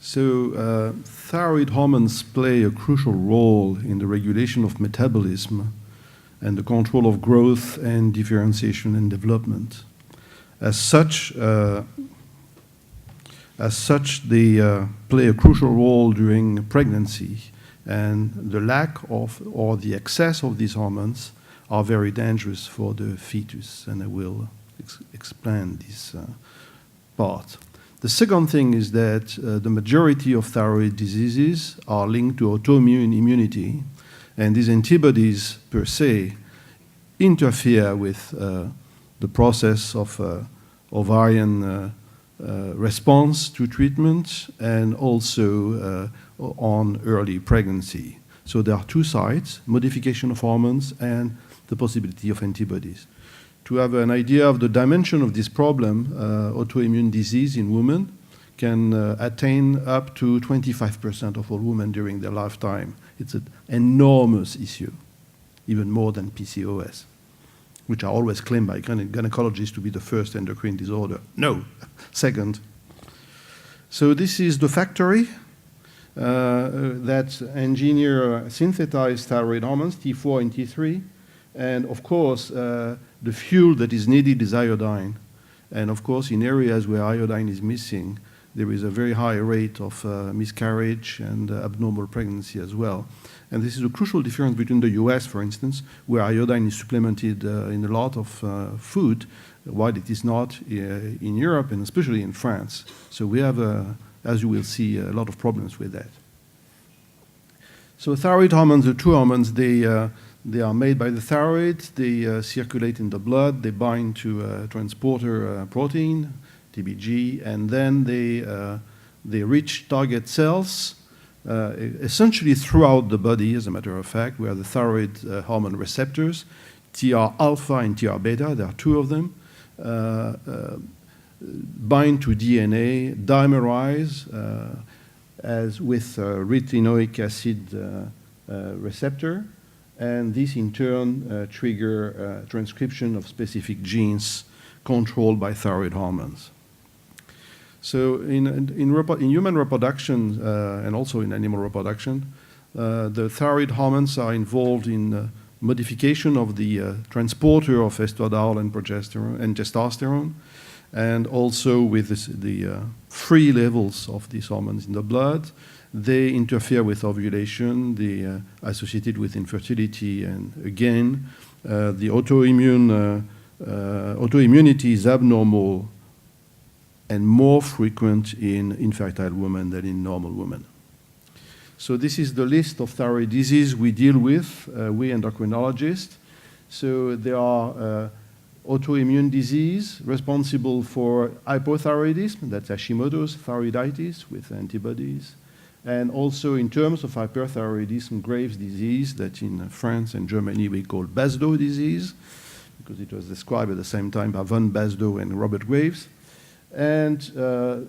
So thyroid hormones play a crucial role in the regulation of metabolism and the control of growth and differentiation and development. As such, they play a crucial role during pregnancy, and the lack of or the excess of these hormones are very dangerous for the fetus, and I will explain this part. The second thing is that the majority of thyroid diseases are linked to autoimmune immunity, and these antibodies per se interfere with the process of ovarian response to treatment and also on early pregnancy. So there are two sides, modification of hormones and the possibility of antibodies. To have an idea of the dimension of this problem, autoimmune disease in women can attain up to 25% of all women during their lifetime. It's an enormous issue, even more than PCOS, which are always claimed by gynecologists to be the first endocrine disorder. No, second. So this is the factory that engineer synthesized thyroid hormones, T4 and T3. And of course, the fuel that is needed is iodine. And of course, in areas where iodine is missing, there is a very high rate of miscarriage and abnormal pregnancy as well. And this is a crucial difference between the US, for instance, where iodine is supplemented in a lot of food, while it is not in Europe and especially in France. So we have, as you will see, a lot of problems with that. So thyroid hormones, the two hormones, they are made by the thyroid, they circulate in the blood, they bind to a transporter protein, TBG, and then they reach target cells, essentially throughout the body, as a matter of fact, where the thyroid hormone receptors, TR-alpha and TR-beta, there are two of them, bind to DNA, dimerize, as with retinoic acid receptor, and this in turn trigger transcription of specific genes controlled by thyroid hormones. So in human reproduction and also in animal reproduction, the thyroid hormones are involved in modification of the transporter of estradiol and progesterone and testosterone, and also with the free levels of these hormones in the blood. They interfere with ovulation, they are associated with infertility, and again, the autoimmunity is abnormal and more frequent in infertile women than in normal women. So this is the list of thyroid disease we deal with, we endocrinologists. So there are autoimmune disease responsible for hypothyroidism, that's Hashimoto's thyroiditis with antibodies. And also in terms of hyperthyroidism, Graves' disease, that in France and Germany we call Basdo disease, because it was described at the same time by von Basdo and Robert Graves. And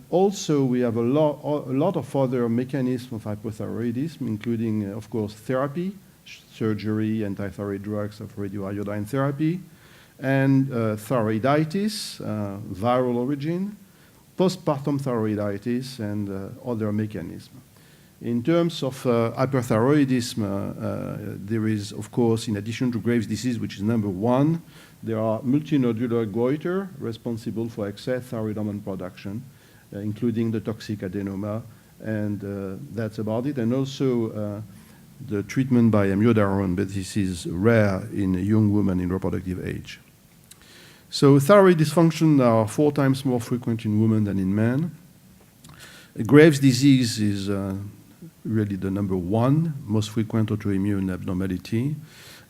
also we have a lot of other mechanisms of hypothyroidism, including, of course, therapy, surgery, antithyroid drugs of radioiodine therapy, and thyroiditis, viral origin, postpartum thyroiditis, and other mechanisms. In terms of hyperthyroidism, there is, of course, in addition to Graves' disease, which is number one, there are multinodular goiter responsible for excess thyroid hormone production, including the toxic adenoma, and that's about it. And also the treatment by amiodarone, but this is rare in young women in reproductive age. So thyroid dysfunction are 4 times more frequent in women than in men. Graves' disease is really the number one most frequent autoimmune abnormality,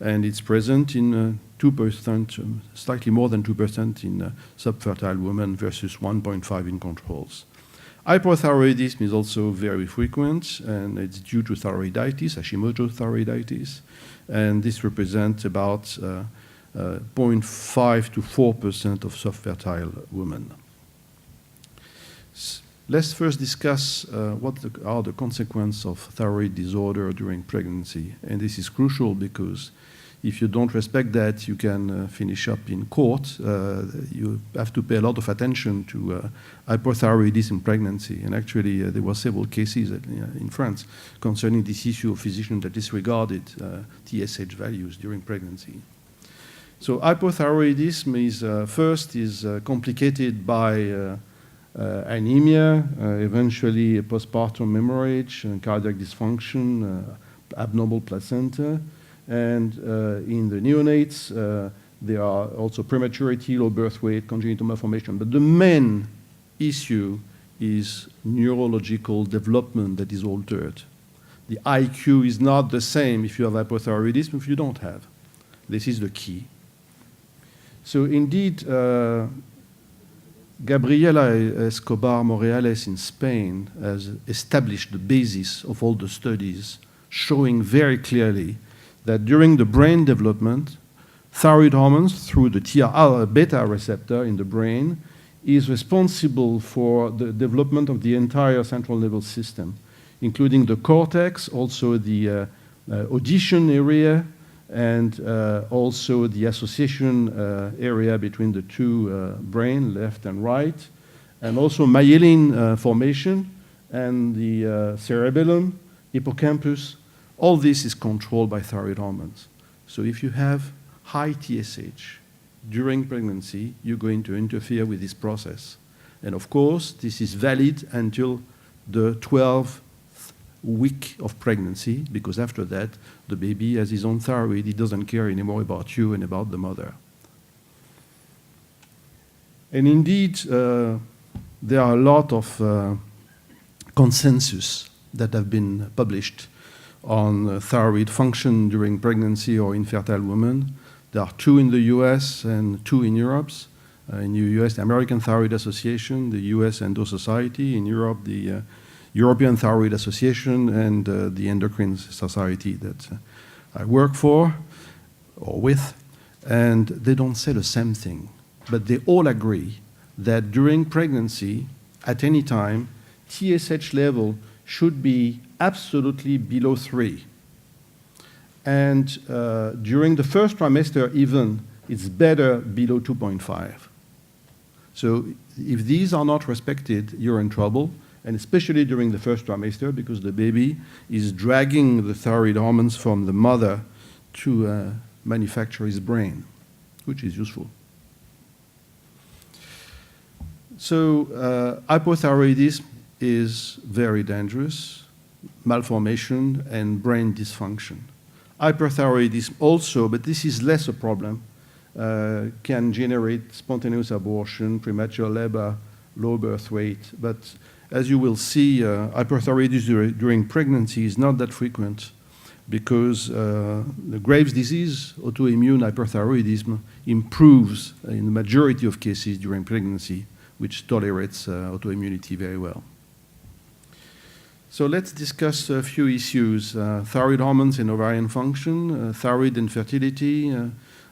and it's present in 2%, slightly more than 2% in subfertile women versus 1.5% in controls. Hypothyroidism is also very frequent, and it's due to thyroiditis, Hashimoto's thyroiditis, and this represents about 0.5 to 4% of subfertile women. Let's first discuss what are the consequences of thyroid disorder during pregnancy. And this is crucial because If you don't respect that, you can finish up in court. You have to pay a lot of attention to hypothyroidism in pregnancy. And actually, there were several cases in France concerning this issue of physicians that disregarded TSH values during pregnancy. So hypothyroidism is complicated by anemia, eventually postpartum hemorrhage, cardiac dysfunction, abnormal placenta. And in the neonates, there are also prematurity, low birth weight, congenital malformation. But the main issue is neurological development that is altered. The IQ is not the same if you have hypothyroidism if you don't have. This is the key. So indeed, Gabriela Escobar Morales in Spain has established the basis of all the studies, showing very clearly that during the brain development, thyroid hormones through the TR-beta receptor in the brain is responsible for the development of the entire central nervous system, including the cortex, also the audition area, and also the association area between the two brain, left and right, and also myelin formation and the cerebellum, hippocampus. All this is controlled by thyroid hormones. So if you have high TSH during pregnancy, you're going to interfere with this process. And of course, this is valid until the 12th week of pregnancy, because after that, the baby has his own thyroid. He doesn't care anymore about you and about the mother. And indeed, there are a lot of consensus that have been published on thyroid function during pregnancy or infertile women. There are 2 in the US and 2 in Europe. In the US, the American Thyroid Association, the US Endo Society. In Europe, the European Thyroid Association and the Endocrine Society that I work for or with. And they don't say the same thing, but they all agree that during pregnancy, at any time, TSH level should be absolutely below 3. And during the first trimester even, it's better below 2.5. So if these are not respected, you're in trouble, and especially during the first trimester, because the baby is dragging the thyroid hormones from the mother to manufacture his brain, which is useful. So hypothyroidism is very dangerous. Malformation and brain dysfunction. Hyperthyroidism also, but this is less a problem, can generate spontaneous abortion, premature labor, low birth weight. But as you will see, hyperthyroidism during pregnancy is not that frequent because the Graves' disease, autoimmune hyperthyroidism, improves in the majority of cases during pregnancy, which tolerates autoimmunity very well. So let's discuss a few issues. Thyroid hormones and ovarian function, thyroid and fertility,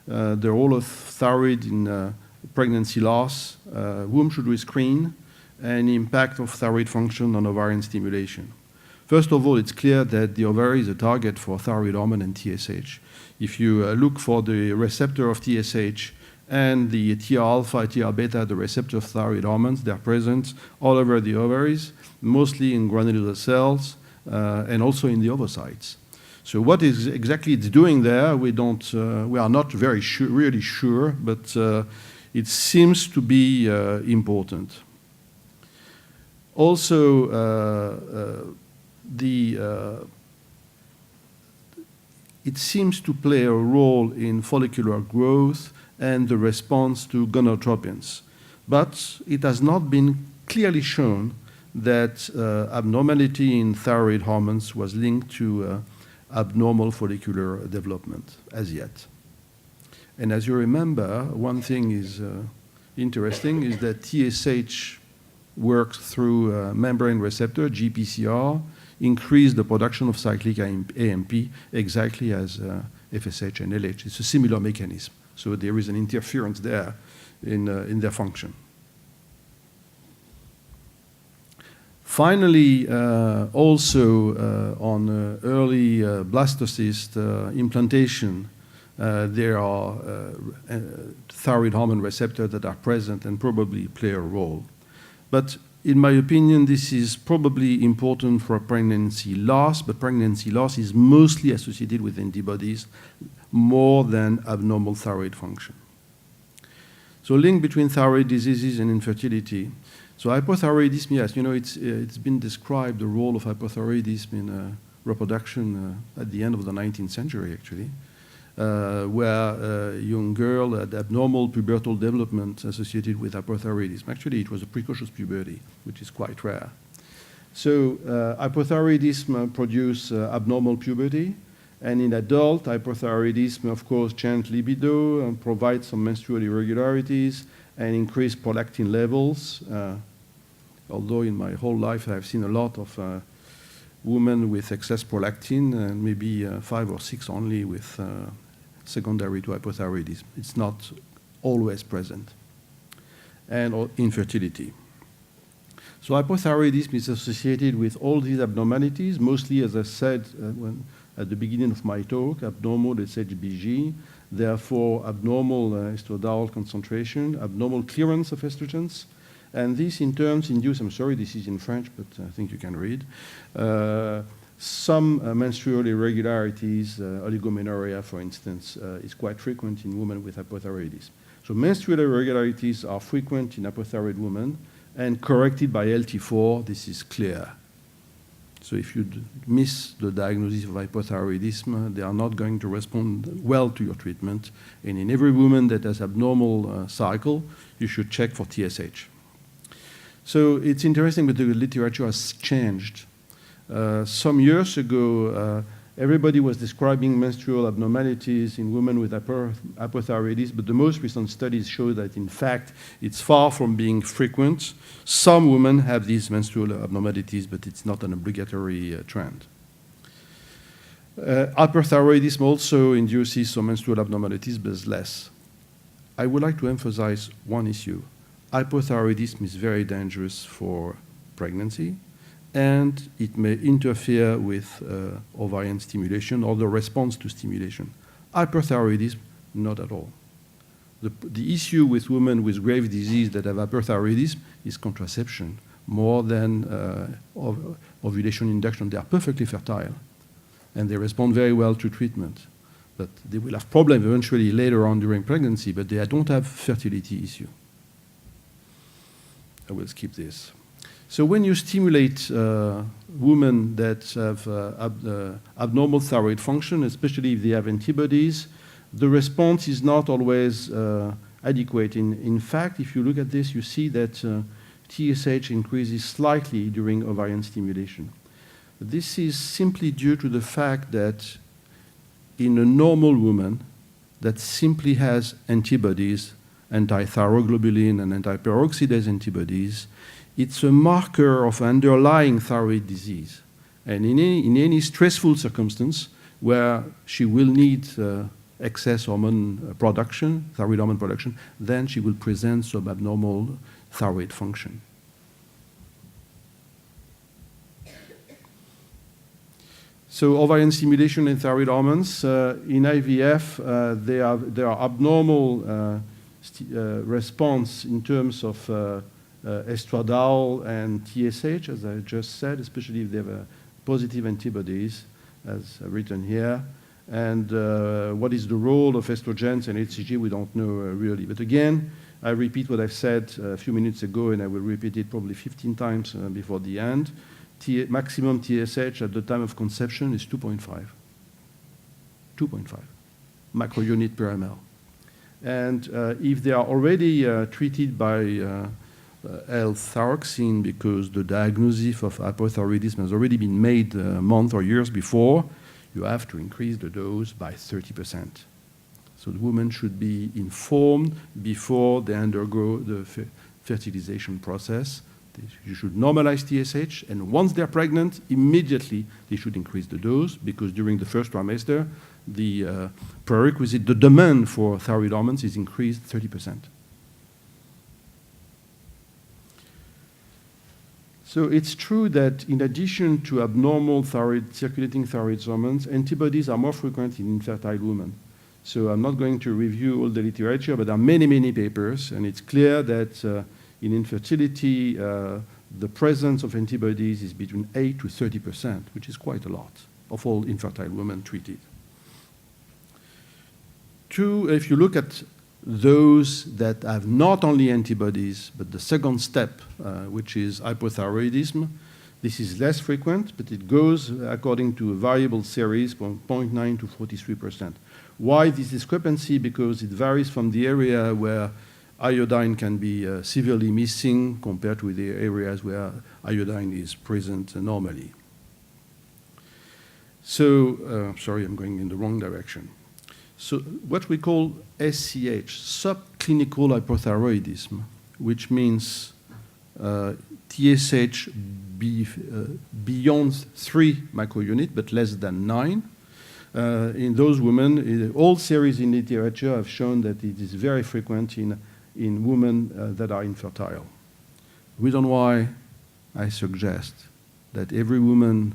the role of thyroid in pregnancy loss, whom should we screen, and impact of thyroid function on ovarian stimulation. First of all, it's clear that the ovary is a target for thyroid hormone and TSH. If you look for the receptor of TSH and the TR-alpha, TR-beta, the receptor of thyroid hormones, they're present all over the ovaries, mostly in granular cells and also in the ovocytes. So what is exactly it's doing there, we are not really sure, but it seems to be important. Also, it seems to play a role in follicular growth and the response to gonadotropins. But it has not been clearly shown that abnormality in thyroid hormones was linked to abnormal follicular development as yet. And as you remember, one thing is interesting is that TSH works through membrane receptor, GPCR, increase the production of cyclic AMP exactly as FSH and LH. It's a similar mechanism. So there is an interference there in their function. Finally, also on early blastocyst implantation, there are thyroid hormone receptors that are present and probably play a role. But in my opinion, this is probably important for pregnancy loss, but pregnancy loss is mostly associated with antibodies more than abnormal thyroid function. So link between thyroid diseases and infertility. So hypothyroidism, yes, you know, it's been described, the role of hypothyroidism in reproduction at the end of the 19th century, actually, where a young girl had abnormal pubertal development associated with hypothyroidism. Actually, it was a precocious puberty, which is quite rare. So hypothyroidism produces abnormal puberty, and in adult, hypothyroidism, of course, changes libido and provides some menstrual irregularities and increased prolactin levels. Although in my whole life I've seen a lot of women with excess prolactin, and maybe 5 or 6 only with secondary to hypothyroidism. It's not always present. And infertility. So hypothyroidism is associated with all these abnormalities, mostly, as I said at the beginning of my talk, abnormal SHBG, therefore abnormal estradiol concentration, abnormal clearance of estrogens, and this in turn induce, I'm sorry, this is in French, but I think you can read, some menstrual irregularities, oligomenorrhea, for instance, is quite frequent in women with hypothyroidism. So menstrual irregularities are frequent in hypothyroid women and corrected by LT4, this is clear. So if you miss the diagnosis of hypothyroidism, they are not going to respond well to your treatment. And in every woman that has abnormal cycle, you should check for TSH. So it's interesting that the literature has changed. Some years ago, everybody was describing menstrual abnormalities in women with hypothyroidism, but the most recent studies show that, in fact, it's far from being frequent. Some women have these menstrual abnormalities, but it's not an obligatory trend. Hyperthyroidism also induces some menstrual abnormalities, but less. I would like to emphasize one issue. Hypothyroidism is very dangerous for pregnancy, and it may interfere with ovarian stimulation or the response to stimulation. Hyperthyroidism, not at all. The issue with women with grave disease that have hyperthyroidism is contraception more than ovulation induction. They are perfectly fertile, and they respond very well to treatment. But they will have problems eventually later on during pregnancy, but they don't have fertility issue. I will skip this. So when you stimulate women that have abnormal thyroid function, especially if they have antibodies, the response is not always adequate. In fact, if you look at this, you see that TSH increases slightly during ovarian stimulation. This is simply due to the fact that in a normal woman that simply has antibodies, anti-thyroglobulin and anti-peroxidase antibodies, it's a marker of underlying thyroid disease. And in any stressful circumstance where she will need excess hormone production, thyroid hormone production, then she will present some abnormal thyroid function. So ovarian stimulation and thyroid hormones, in IVF, there are abnormal response in terms of estradiol and TSH, as I just said, especially if they have positive antibodies, as written here. And what is the role of estrogens and HCG, we don't know really. But again, I repeat what I've said a few minutes ago, and I will repeat it probably 15 times before the end. Maximum TSH at the time of conception is 2.5. 2.5 microunit per ml. And if they are already treated by L-thyroxine because the diagnosis of hypothyroidism has already been made a month or years before, you have to increase the dose by 30%. So the woman should be informed before they undergo the fertilization process. You should normalize TSH, and once they're pregnant, immediately they should increase the dose, because during the first trimester, the prerequisite, the demand for thyroid hormones is increased 30%. So it's true that in addition to abnormal circulating thyroid hormones, antibodies are more frequent in infertile women. So I'm not going to review all the literature, but there are many, many papers, and it's clear that in infertility, the presence of antibodies is between 8 to 30%, which is quite a lot of all infertile women treated. Two, if you look at those that have not only antibodies, but the second step, which is hypothyroidism, this is less frequent, but it goes according to a variable series from 0.9 to 43%. Why this discrepancy? Because it varies from the area where iodine can be severely missing compared with the areas where iodine is present normally. So, sorry, I'm going in the wrong direction. So what we call SCH, subclinical hypothyroidism, which means TSH beyond 3 microunits, but less than 9. In those women, all series in literature have shown that it is very frequent in women that are infertile. Reason why I suggest that every woman,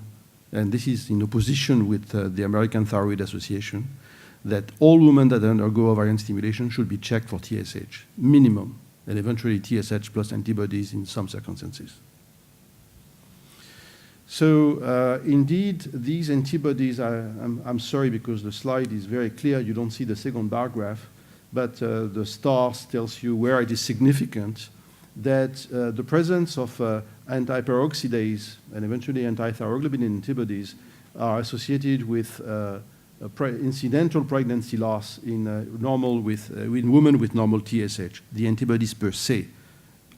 and this is in opposition with the American Thyroid Association, that all women that undergo ovarian stimulation should be checked for TSH, minimum, and eventually TSH plus antibodies in some circumstances. So indeed, these antibodies, I'm sorry because the slide is very clear, you don't see the second bar graph, but the stars tells you where it is significant that the presence of anti-peroxidase and eventually anti-thyroglobulin antibodies are associated with incidental pregnancy loss in in women with normal TSH. The antibodies per se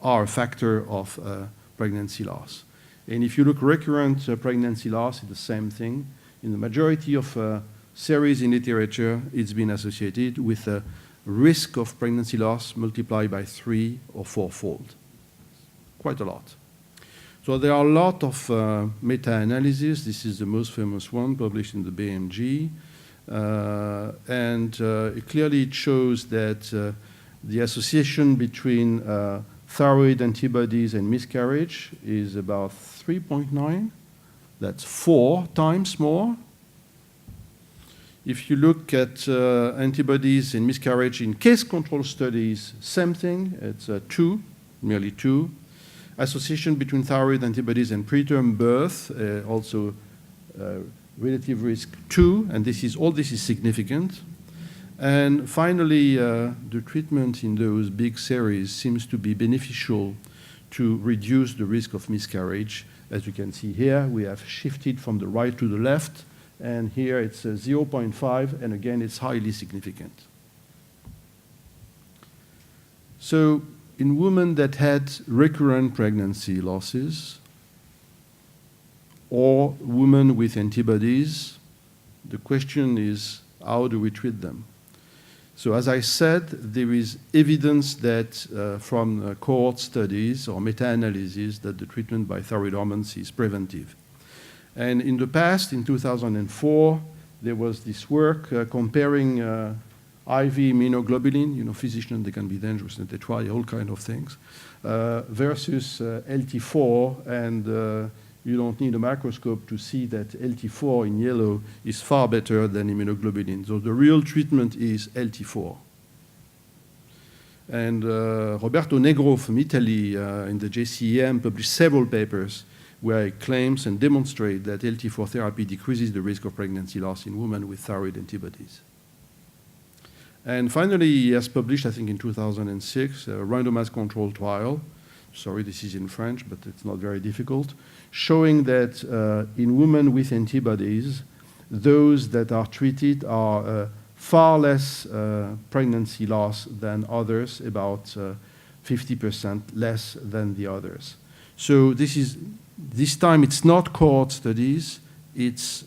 are a factor of pregnancy loss. And if you look recurrent pregnancy loss, it's the same thing. In the majority of series in literature, it's been associated with a risk of pregnancy loss multiplied by 3 or 4-fold. Quite a lot. So there are a lot of meta-analyses. This is the most famous one published in the BMG. It clearly shows that the association between thyroid antibodies and miscarriage is about 3.9. That's 4 times more. If you look at antibodies and miscarriage in case control studies, same thing. It's 2, nearly 2. Association between thyroid antibodies and preterm birth, also relative risk 2, and all this is significant. And finally, the treatment in those big series seems to be beneficial to reduce the risk of miscarriage. As you can see here, we have shifted from the right to the left, and here it's 0.5, and again, it's highly significant. So in women that had recurrent pregnancy losses or women with antibodies, the question is, how do we treat them? So as I said, there is evidence that from cohort studies or meta-analysis that the treatment by thyroid hormones is preventive. And in the past, in 2004, there was this work comparing IV immunoglobulin, physicians, they can be dangerous and they try all kinds of things, versus LT4, and you don't need a microscope to see that LT4 in yellow is far better than immunoglobulin. So the real treatment is LT4. And Roberto Negro from Italy in the JCEM published several papers where he claims and demonstrates that LT4 therapy decreases the risk of pregnancy loss in women with thyroid antibodies. And finally, he has published, I think in 2006, a randomized controlled trial. Sorry, this is in French, but it's not very difficult, showing that in women with antibodies, those that are treated are far less pregnancy loss than others, about 50% less than the others. So this time it's not cohort studies, it's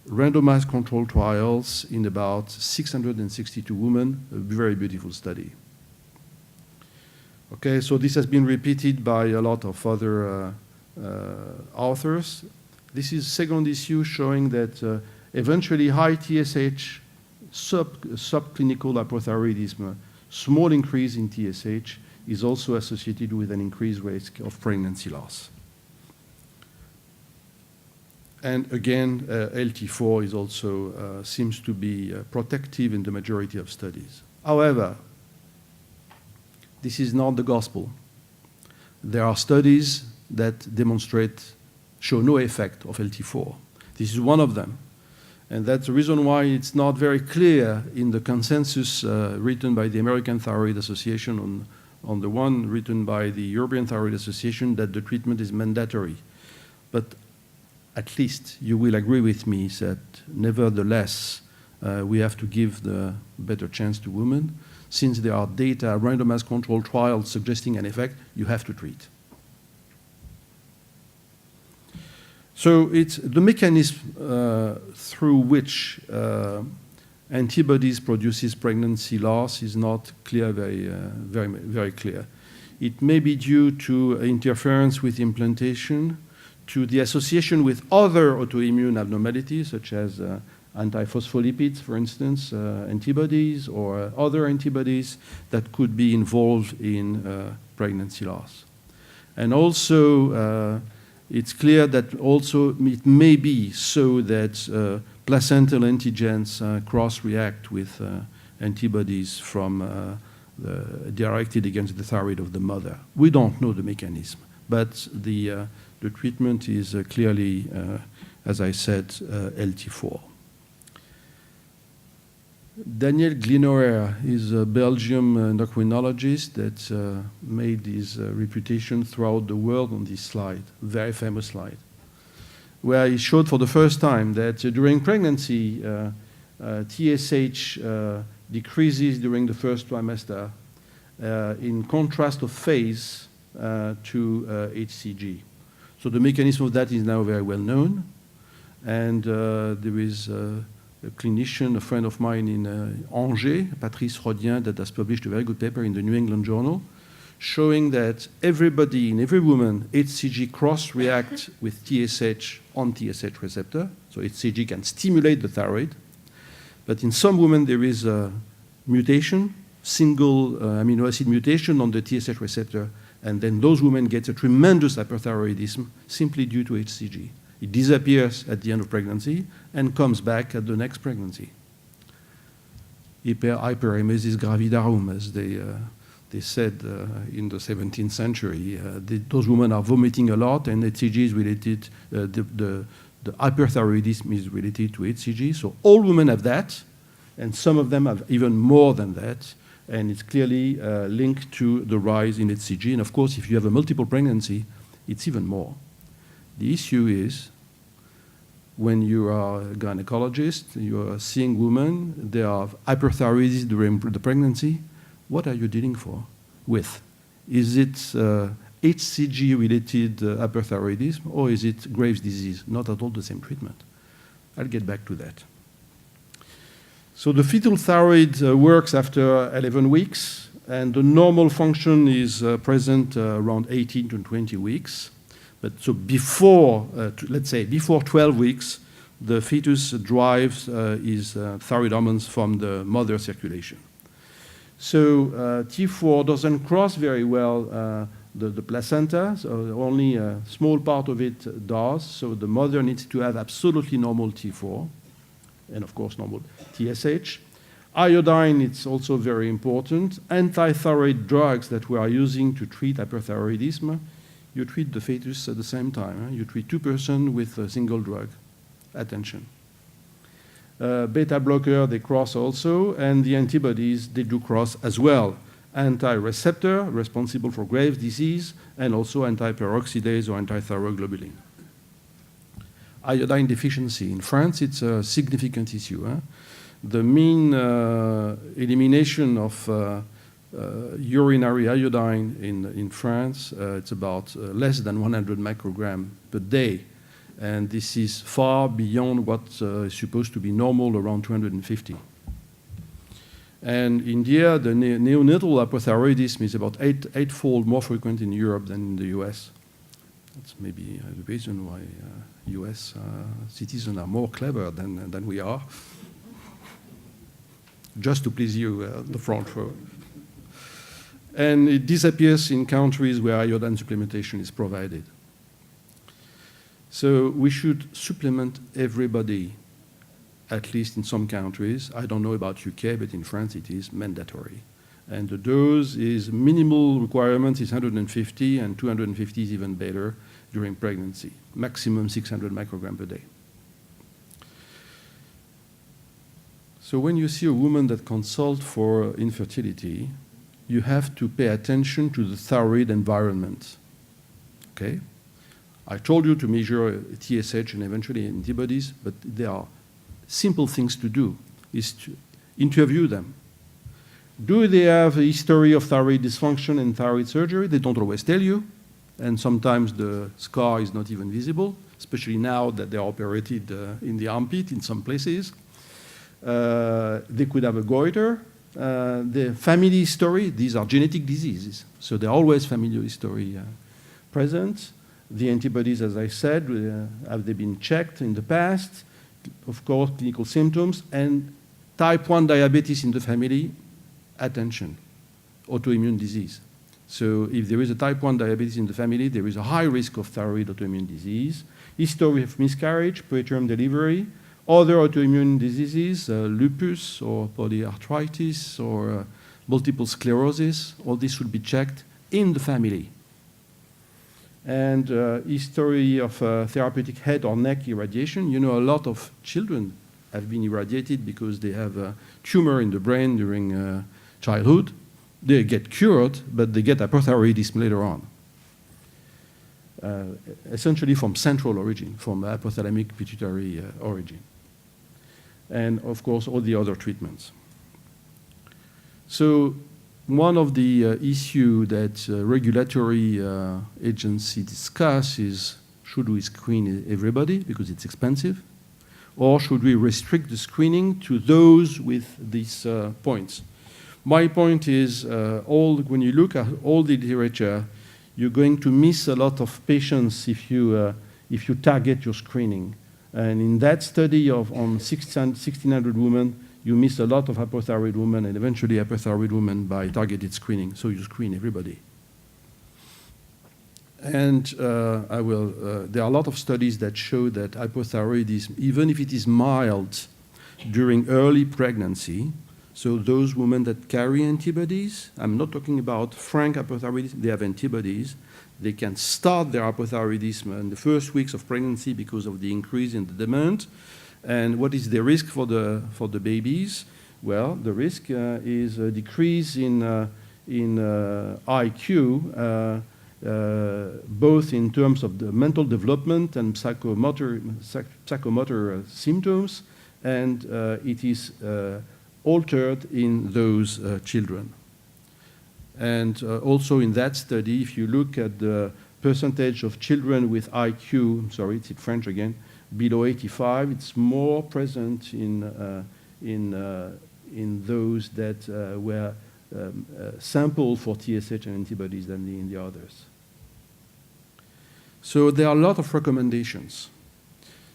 randomized controlled trials in about 662 women, a very beautiful study. Okay, so this has been repeated by a lot of other authors. This is second issue showing that eventually high TSH, subclinical hypothyroidism, small increase in TSH is also associated with an increased risk of pregnancy loss. And again, LT4 is also seems to be protective in the majority of studies. However, this is not the gospel. There are studies that show no effect of LT4. This is one of them. And that's the reason why it's not very clear in the consensus written by the American Thyroid Association on the one written by the European Thyroid Association that the treatment is mandatory. But at least you will agree with me that nevertheless we have to give the better chance to women. Since there are data, randomized controlled trials suggesting an effect, you have to treat. So it's the mechanism through which antibodies produces pregnancy loss is not clear, very clear. It may be due to interference with implantation, to the association with other autoimmune abnormalities, such as antiphospholipids, for instance, antibodies, or other antibodies that could be involved in pregnancy loss. And also, it's clear that also it may be so that placental antigens cross-react with antibodies from directed against the thyroid of the mother. We don't know the mechanism, but the treatment is clearly, as I said, LT4. Daniel Glinoer is a Belgian endocrinologist that made his reputation throughout the world on this slide, very famous slide, where he showed for the first time that during pregnancy, TSH decreases during the first trimester in contrast of phase to HCG. So the mechanism of that is now very well known, and there is a clinician, a friend of mine in Angers, Patrice Rodien, that has published a very good paper in the New England Journal, showing that everybody, in every woman, HCG cross-reacts with TSH on TSH receptor, so HCG can stimulate the thyroid, but in some women there is a mutation, single amino acid mutation on the TSH receptor, and then those women get a tremendous hyperthyroidism simply due to HCG. It disappears at the end of pregnancy and comes back at the next pregnancy. Hyperemesis gravidarum, as they said in the 17th century. Those women are vomiting a lot, and HCG is related, the hyperthyroidism is related to HCG. So all women have that, and some of them have even more than that, and it's clearly linked to the rise in HCG. And of course, if you have a multiple pregnancy, it's even more. The issue is, when you are a gynecologist, you are seeing women, they have hyperthyroidism during the pregnancy. What are you dealing with? Is it HCG-related hyperthyroidism, or is it Graves' disease? Not at all the same treatment. I'll get back to that. So the fetal thyroid works after 11 weeks, and the normal function is present around 18 to 20 weeks. But so before, let's say, before 12 weeks, the fetus drives his thyroid hormones from the mother circulation. So T4 doesn't cross very well the placenta, so only a small part of it does. So the mother needs to have absolutely normal T4, and of course normal TSH. Iodine, it's also very important. Anti-thyroid drugs that we are using to treat hyperthyroidism, you treat the fetus at the same time. You treat 2 persons with a single drug. Attention. Beta blocker, they cross also, and the antibodies, they do cross as well. Anti-receptor, responsible for Graves' disease, and also anti-peroxidase or anti-thyroglobulin. Iodine deficiency. In France, it's a significant issue. The mean elimination of urinary iodine in France, it's about less than 100 microgram per day. And this is far beyond what is supposed to be normal, around 250. And in India, the neonatal hypothyroidism is about eightfold more frequent in Europe than in the US. That's maybe the reason why US citizens are more clever than we are. Just to please you, the front row. And it disappears in countries where iodine supplementation is provided. So we should supplement everybody, at least in some countries. I don't know about UK, but in France it is mandatory. And the dose is minimal requirement is 150, and 250 is even better during pregnancy. Maximum 600 micrograms per day. So when you see a woman that consults for infertility, you have to pay attention to the thyroid environment. Okay? I told you to measure TSH and eventually antibodies, but there are simple things to do, is to interview them. Do they have a history of thyroid dysfunction and thyroid surgery? They don't always tell you, and sometimes the scar is not even visible, especially now that they are operated in the armpit in some places. They could have a goiter. The family history, these are genetic diseases, so there are always family history present. The antibodies, as I said, have they been checked in the past? Of course, clinical symptoms, and type 1 diabetes in the family, attention, autoimmune disease. So if there is a type 1 diabetes in the family, there is a high risk of thyroid autoimmune disease, history of miscarriage, preterm delivery, other autoimmune diseases, lupus or polyarthritis or multiple sclerosis, all this should be checked in the family. And history of therapeutic head or neck irradiation. You know, a lot of children have been irradiated because they have a tumor in the brain during childhood. They get cured, but they get hypothyroidism later on. Essentially from central origin, from hypothalamic pituitary origin. And of course, all the other treatments. So one of the issues that regulatory agency discuss is, should we screen everybody because it's expensive? Or should we restrict the screening to those with these points? My point is, when you look at all the literature, you're going to miss a lot of patients if you target your screening. And in that study on 1,600 women, you miss a lot of hypothyroid women and eventually hypothyroid women by targeted screening. So you screen everybody. And there are a lot of studies that show that hypothyroidism, even if it is mild during early pregnancy, so those women that carry antibodies, I'm not talking about frank hypothyroidism, they have antibodies, they can start their hypothyroidism in the first weeks of pregnancy because of the increase in the demand. And what is the risk for the babies? Well, the risk is a decrease in IQ, both in terms of the mental development and psychomotor symptoms, and it is altered in those children. And also in that study, if you look at the percentage of children with IQ, I'm sorry, it's in French again, below 85, it's more present in those that were sampled for TSH and antibodies than in the others. So there are a lot of recommendations.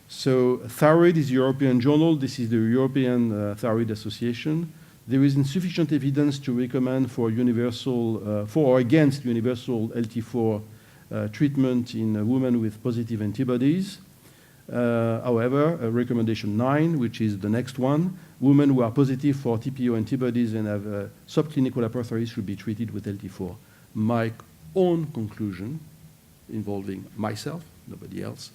So thyroid is a European journal. This is the European Thyroid Association. There is insufficient evidence to recommend for universal, for or against universal LT4 treatment in women with positive antibodies. However, recommendation 9, which is the next one, women who are positive for TPO antibodies and have subclinical hyperthyroidism should be treated with LT4. My own conclusion, involving myself, nobody else,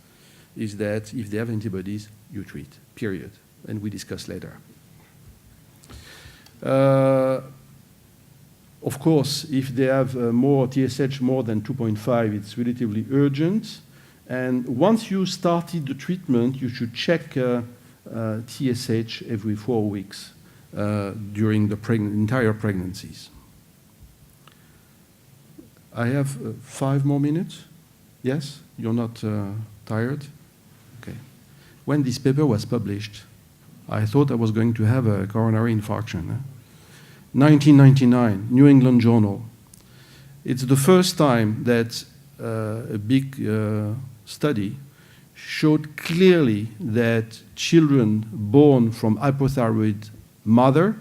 is that if they have antibodies, you treat, period. And we discuss later. Of course, if they have more TSH more than 2.5, it's relatively urgent. And once you started the treatment, you should check TSH every 4 weeks during the entire pregnancies. I have 5 more minutes. Yes? You're not tired? Okay. When this paper was published, I thought I was going to have a coronary infarction. 1999, New England Journal. It's the first time that a big study showed clearly that children born from hypothyroid mother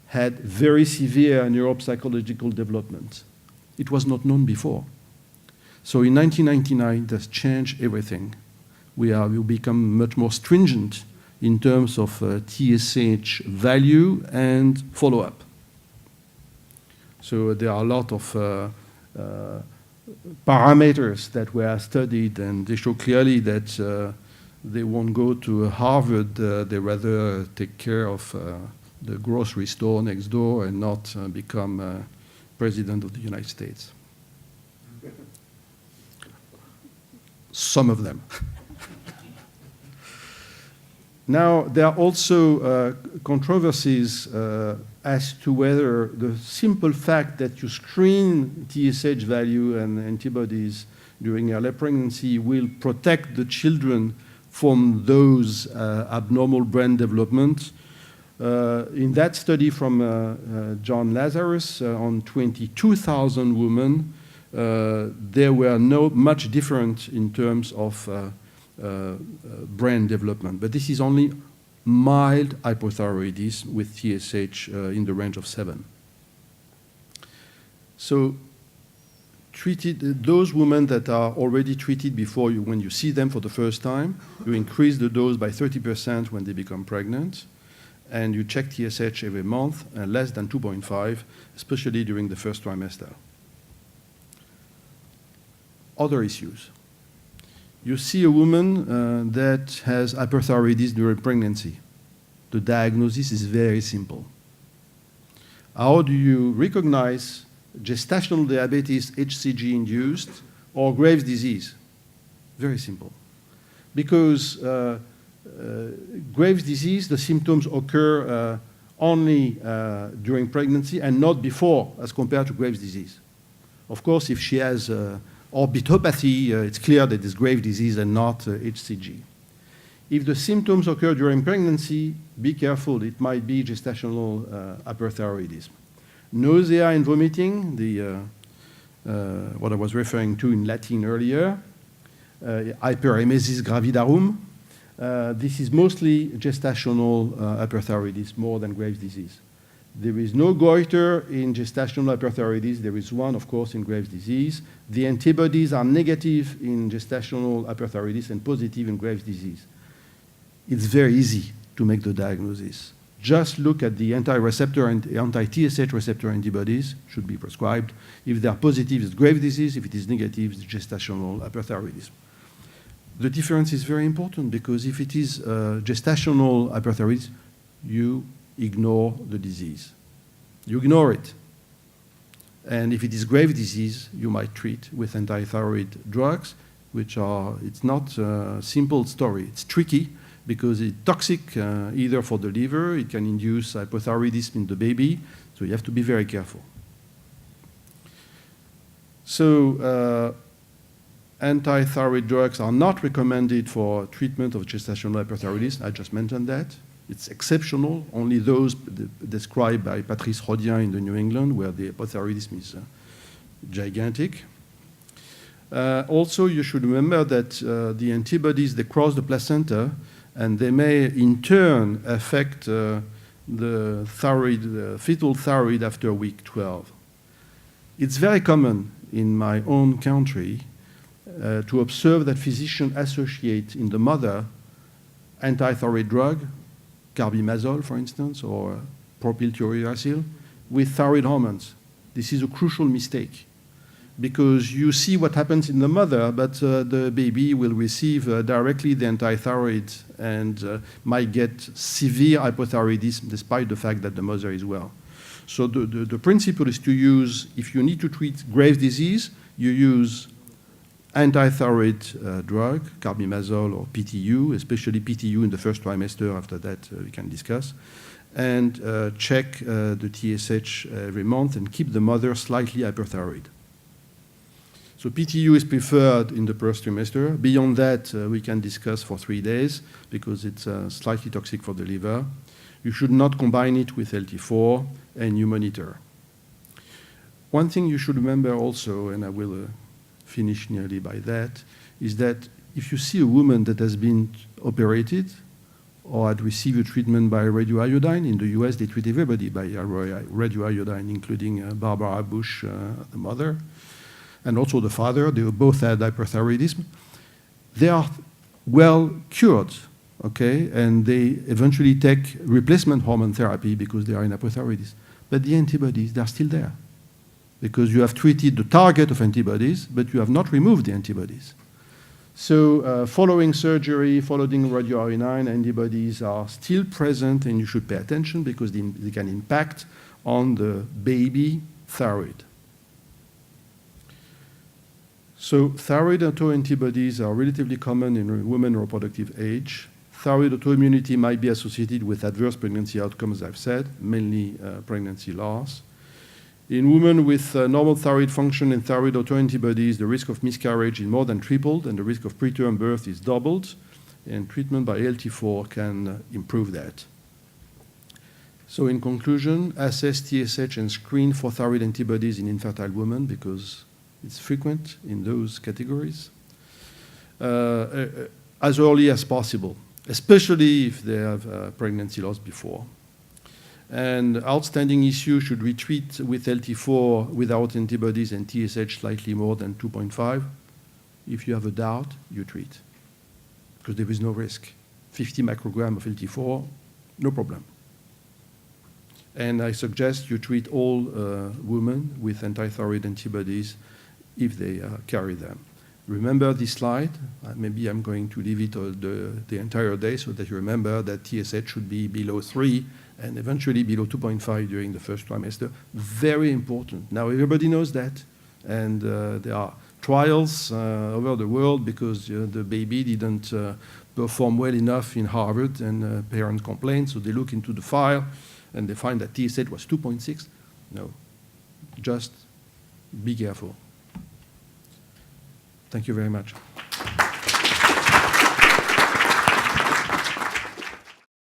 had very severe neuropsychological development. It was not known before. So in 1999, that changed everything. we become much more stringent in terms of TSH value and follow-up. So there are a lot of parameters that were studied, and they show clearly that they won't go to Harvard. They rather take care of the grocery store next door and not become president of the United States. Some of them. Now, there are also controversies as to whether the simple fact that you screen TSH value and antibodies during early pregnancy will protect the children from those abnormal brain development. In that study from John Lazarus on 22,000 women, they were not much different in terms of brain development. But this is only mild hypothyroidism with TSH in the range of 7. So those women that are already treated before you, when you see them for the first time, you increase the dose by 30% when they become pregnant, and you check TSH every month, less than 2.5, especially during the first trimester. Other issues. You see a woman that has hyperthyroidism during pregnancy. The diagnosis is very simple. How do you recognize gestational diabetes, HCG induced, or Graves' disease? Very simple. Because Graves' disease, the symptoms occur only during pregnancy and not before, as compared to Graves' disease. Of course, if she has orbitopathy, it's clear that it's Graves' disease and not HCG. If the symptoms occur during pregnancy, be careful. It might be gestational hyperthyroidism. Nausea and vomiting, what I was referring to in Latin earlier, hyperemesis gravidarum. This is mostly gestational hyperthyroidism more than Graves' disease. There is no goiter in gestational hyperthyroidism. There is one, of course, in Graves' disease. The antibodies are negative in gestational hyperthyroidism and positive in Graves' disease. It's very easy to make the diagnosis. Just look at the anti-receptor and anti-TSH receptor antibodies, should be prescribed. If they are positive, it's Graves' disease. If it is negative, it's gestational hyperthyroidism. The difference is very important because if it is gestational hyperthyroidism, you ignore the disease. You ignore it. And if it is Graves' disease, you might treat with anti-thyroid drugs, which are, it's not a simple story. It's tricky because it's toxic either for the liver, it can induce hypothyroidism in the baby, so you have to be very careful. So anti-thyroid drugs are not recommended for treatment of gestational hyperthyroidism. I just mentioned that. It's exceptional, only those described by Patrice Rodien in the New England, where the hypothyroidism is gigantic. Also, you should remember that the antibodies, they cross the placenta, and they may in turn affect the thyroid, the fetal thyroid after week 12. It's very common in my own country to observe that physicians associate in the mother anti-thyroid drug, carbimazole, for instance, or propyltiouracil, with thyroid hormones. This is a crucial mistake because you see what happens in the mother, but the baby will receive directly the anti-thyroid and might get severe hypothyroidism despite the fact that the mother is well. So the principle is to use, if you need to treat Graves' disease, you use anti-thyroid drug, carbimazole or PTU, especially PTU in the first trimester. After that, we can discuss. And check the TSH every month and keep the mother slightly hyperthyroid. So PTU is preferred in the first trimester. Beyond that, we can discuss for 3 days because it's slightly toxic for the liver. You should not combine it with LT4, and you monitor. One thing you should remember also, and I will finish nearly by that, is that if you see a woman that has been operated or had received a treatment by radioiodine, in the US they treat everybody by radioiodine, including Barbara Bush, the mother, and also the father. They both had hyperthyroidism. They are well cured, okay, and they eventually take replacement hormone therapy because they are in hypothyroidism. But the antibodies, they're still there because you have treated the target of antibodies, but you have not removed the antibodies. So following surgery, following radioiodine, antibodies are still present, and you should pay attention because they can impact on the baby thyroid. So thyroid autoantibodies are relatively common in women of reproductive age. Thyroid autoimmunity might be associated with adverse pregnancy outcomes, as I've said, mainly pregnancy loss. In women with normal thyroid function and thyroid autoantibodies, the risk of miscarriage is more than tripled, and the risk of preterm birth is doubled, and treatment by ALT4 can improve that. So in conclusion, assess TSH and screen for thyroid antibodies in infertile women because it's frequent in those categories, as early as possible, especially if they have pregnancy loss before. And outstanding issue, should we treat with LT4 without antibodies and TSH slightly more than 2.5? If you have a doubt, you treat, because there is no risk. 50 microgram of LT4, no problem. And I suggest you treat all women with antithyroid antibodies if they carry them. Remember this slide. Maybe I'm going to leave it the entire day so that you remember that TSH should be below 3 and eventually below 2.5 during the first trimester. Very important. Now everybody knows that, and there are trials over the world because the baby didn't perform well enough in Harvard, and parents complained, so they look into the file and they find that TSH was 2.6. No, just be careful. Thank you very much.